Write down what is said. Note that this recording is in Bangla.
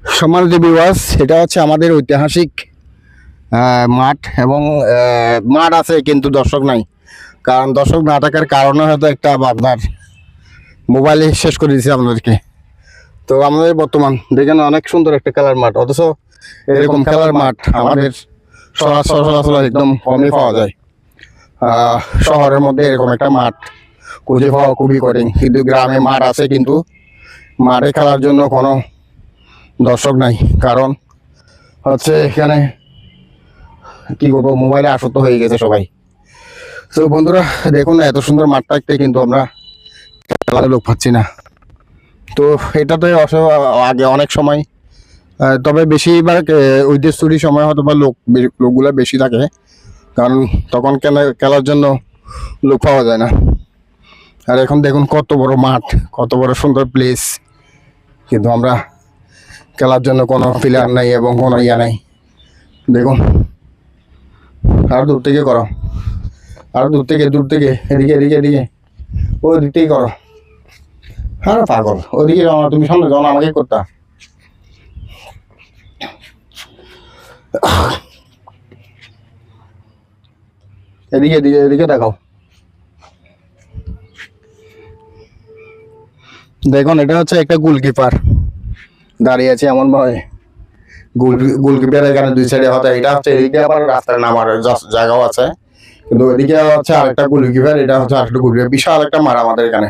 সম্মানিত ভিউয়ার্স, এটা হচ্ছে আমাদের ঐতিহাসিক মাঠ এবং মাঠ আছে কিন্তু দর্শক নাই। কারণ দর্শক না থাকার কারণে হয়তো একটা আপনার মোবাইলে শেষ করে দিয়েছে আপনাদেরকে। তো আমাদের বর্তমান দেখেন অনেক সুন্দর একটা খেলার মাঠ, অথচ এরকম খেলার মাঠ আমাদের সচরাচর একদম কমই পাওয়া যায়। শহরের মধ্যে এরকম একটা মাঠ খুঁজে পাওয়া খুবই কঠিন, কিন্তু গ্রামে মাঠ আছে, কিন্তু মাঠে খেলার জন্য কোনো দর্শক নাই। কারণ হচ্ছে এখানে কি বলবো, মোবাইলে আসক্ত হয়ে গেছে সবাই। তো বন্ধুরা দেখুন, এত সুন্দর মাঠ থাকতে কিন্তু আমরা খেলার লোক পাচ্ছি না। তো এটাতে আগে অনেক সময়, তবে বেশিরভাগ ওইদের চুরির সময় হয়তো বা লোকগুলো বেশি থাকে, কারণ তখন খেলার জন্য লোক পাওয়া যায় না। আর এখন দেখুন কত বড় মাঠ, কত বড় সুন্দর প্লেস, কিন্তু আমরা খেলার জন্য কোনো প্লেয়ার নাই এবং কোনো ইয়া নাই। দেখুন, আর দূর থেকে করো, আর দূর থেকে এদিকে এদিকে এদিকে ওই দিক থেকে করো। হ্যাঁ পাগল, ওইদিকে যাও না, তুমি সামনে যাও না, আমাকে করতা। এদিকে এদিকে এদিকে দেখাও। দেখুন, এটা হচ্ছে একটা গোলকিপার দাঁড়িয়ে আছে এমন ভাবে। গোলকিপার এখানে দুই সাইডে হতে, এটা হচ্ছে এদিকে আবার রাস্তার নামার জায়গাও আছে, কিন্তু ওইদিকে হচ্ছে আরেকটা গোলকিপার, এটা হচ্ছে আরেকটা গোলকিপার। বিশাল একটা মাঠ আমাদের এখানে।